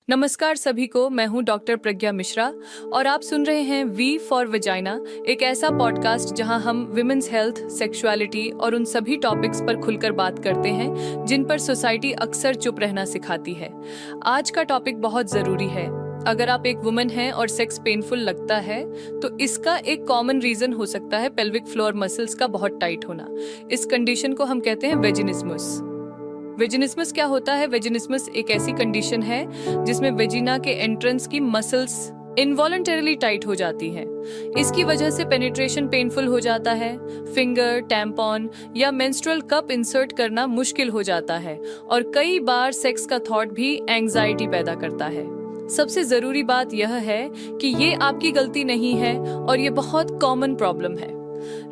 नमस्कार सभी को, मैं हूं डॉक्टर प्रज्ञा मिश्रा और आप सुन रहे हैं वी फॉर वजाइना, एक ऐसा पॉडकास्ट जहां हम विमेंस हेल्थ, सेक्सुअलिटी और उन सभी टॉपिक्स पर खुलकर बात करते हैं जिन पर सोसाइटी अक्सर चुप रहना सिखाती है। आज का टॉपिक बहुत जरूरी है। अगर आप एक वुमन हैं और सेक्स पेनफुल लगता है तो इसका एक कॉमन रीजन हो सकता है पेल्विक फ्लोर मसल्स का बहुत टाइट होना। इस कंडीशन को हम कहते हैं वेजिनिस्मस। वेजिनिस्मस क्या होता है? वेजिनिस्मस एक ऐसी कंडीशन है जिसमें वेजिना के एंट्रेंस की मसल्स इनवॉलंटरीली टाइट हो जाती हैं। इसकी वजह से पेनिट्रेशन पेनफुल हो जाता है, फिंगर, टैम्पॉन या मेंस्ट्रुअल कप इंसर्ट करना मुश्किल हो जाता है और कई बार सेक्स का थॉट भी एंजाइटी पैदा करता है। सबसे जरूरी बात यह है कि ये आपकी गलती नहीं है और ये बहुत कॉमन प्रॉब्लम है।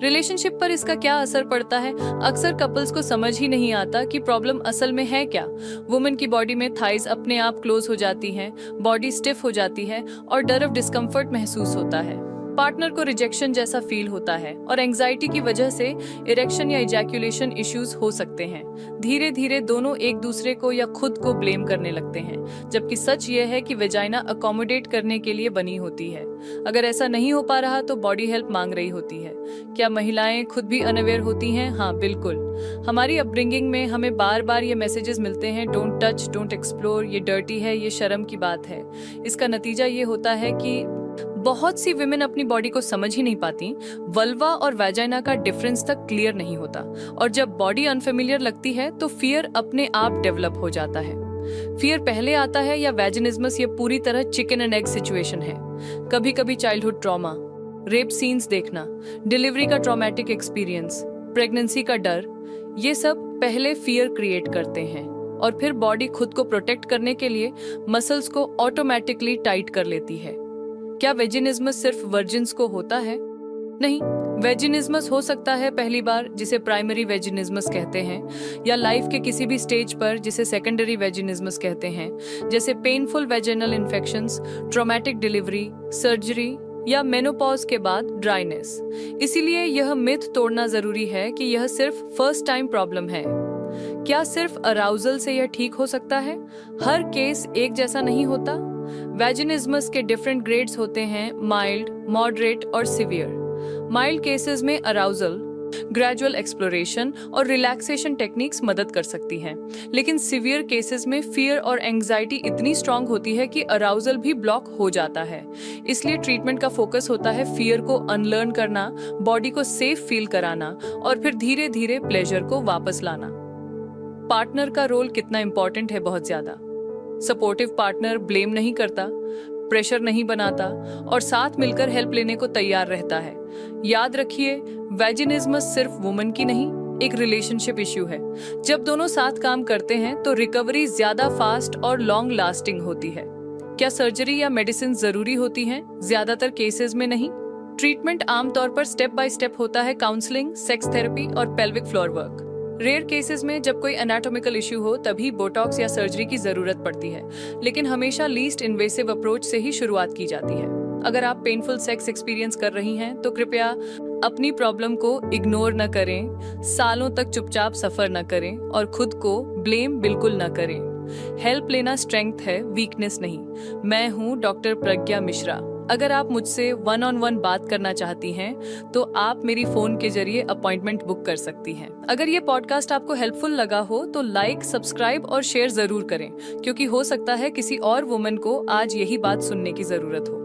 रिलेशनशिप पर इसका क्या असर पड़ता है? अक्सर कपल्स को समझ ही नहीं आता कि प्रॉब्लम असल में है क्या। वुमेन की बॉडी में थाइज अपने आप क्लोज हो जाती हैं, बॉडी स्टिफ हो जाती है और डर ऑफ डिस्कम्फर्ट महसूस होता है। पार्टनर को रिजेक्शन जैसा फील होता है और एंजाइटी की वजह से इरेक्शन या इजैक्यूलेशन इश्यूज हो सकते हैं। धीरे धीरे दोनों एक दूसरे को या खुद को ब्लेम करने लगते हैं, जबकि सच ये है कि वेजाइना अकोमोडेट करने के लिए बनी होती है। अगर ऐसा नहीं हो पा रहा तो बॉडी हेल्प मांग रही होती है। क्या महिलाएं खुद भी अनअवेयर होती हैं? हाँ, बिल्कुल। हमारी अपब्रिंगिंग में हमें बार बार ये मैसेजेस मिलते हैं, डोंट टच, डोंट एक्सप्लोर, ये डर्टी है, ये शर्म की बात है। इसका नतीजा ये होता है कि बहुत सी विमेन अपनी बॉडी को समझ ही नहीं पाती, वल्वा और वेजाइना का डिफरेंस तक क्लियर नहीं होता और जब बॉडी अनफेमिलियर लगती है तो फियर अपने आप डेवलप हो जाता है। फियर पहले आता है या वेजिनिज्मस ये पूरी तरह चिकन एंड एग सिचुएशन है। कभी कभी चाइल्डहुड ट्रॉमा, रेप सीन्स देखना, डिलीवरी का ट्रॉमेटिक एक्सपीरियंस, प्रेगनेंसी का डर, ये सब पहले फियर क्रिएट करते हैं और फिर बॉडी खुद को प्रोटेक्ट करने के लिए मसल्स को ऑटोमेटिकली टाइट कर लेती है। क्या वेजिनिज्मस सिर्फ वर्जिन्स को होता है? नहीं, वेजिनिज्मस हो सकता है पहली बार, जिसे प्राइमरी वेजिनिज्मस कहते हैं, या लाइफ के किसी भी स्टेज पर, जिसे सेकेंडरी वेजिनिज्मस कहते हैं, जैसे painful vaginal infections, traumatic delivery, surgery या मेनोपॉज के बाद ड्राइनेस। इसीलिए यह मिथ तोड़ना जरूरी है कि यह सिर्फ फर्स्ट टाइम प्रॉब्लम है। क्या सिर्फ अराउजल से यह ठीक हो सकता है? हर केस एक जैसा नहीं होता। वेजिनिज्मस के डिफरेंट ग्रेड्स होते हैं, माइल्ड, मॉडरेट और सिवियर। माइल्ड केसेस में अराउजल, ग्रेजुअल एक्सप्लोरेशन और रिलैक्सेशन टेक्निक्स मदद कर सकती हैं, लेकिन सिवियर केसेस में फियर और एंजाइटी इतनी स्ट्रांग होती है कि अराउजल भी ब्लॉक हो जाता है। इसलिए ट्रीटमेंट का फोकस होता है फियर को अनलर्न करना, बॉडी को सेफ फील कराना और फिर धीरे धीरे प्लेजर को वापस लाना। पार्टनर का रोल कितना इंपॉर्टेंट है? बहुत ज्यादा। सपोर्टिव पार्टनर ब्लेम नहीं करता, प्रेशर नहीं बनाता और साथ मिलकर हेल्प लेने को तैयार रहता है। याद रखिए, वेजिनिज्मस सिर्फ वुमन की नहीं, एक रिलेशनशिप इश्यू है। जब दोनों साथ काम करते हैं तो रिकवरी ज्यादा फास्ट और लॉन्ग लास्टिंग होती है। क्या सर्जरी या मेडिसिन जरूरी होती हैं? ज्यादातर केसेस में नहीं। ट्रीटमेंट आमतौर पर स्टेप बाय स्टेप होता है, काउंसलिंग, सेक्स थेरेपी और pelvic floor work. Rare cases में जब कोई एनाटॉमिकल इश्यू हो तभी बोटॉक्स या सर्जरी की जरूरत पड़ती है, लेकिन हमेशा लीस्ट इन्वेसिव अप्रोच से ही शुरुआत की जाती है। अगर आप पेनफुल सेक्स एक्सपीरियंस कर रही हैं तो कृपया अपनी प्रॉब्लम को इग्नोर न करें, सालों तक चुपचाप सफर न करें और खुद को ब्लेम बिल्कुल न करें। हेल्प लेना स्ट्रेंथ है, वीकनेस नहीं। मैं हूँ डॉक्टर प्रज्ञा मिश्रा। अगर आप मुझसे 1-on-1 बात करना चाहती हैं तो आप मेरी फोन के जरिए अपॉइंटमेंट बुक कर सकती हैं। अगर ये पॉडकास्ट आपको हेल्पफुल लगा हो तो लाइक, सब्सक्राइब और शेयर जरूर करें, क्योंकि हो सकता है किसी और वुमन को आज यही बात सुनने की जरूरत हो।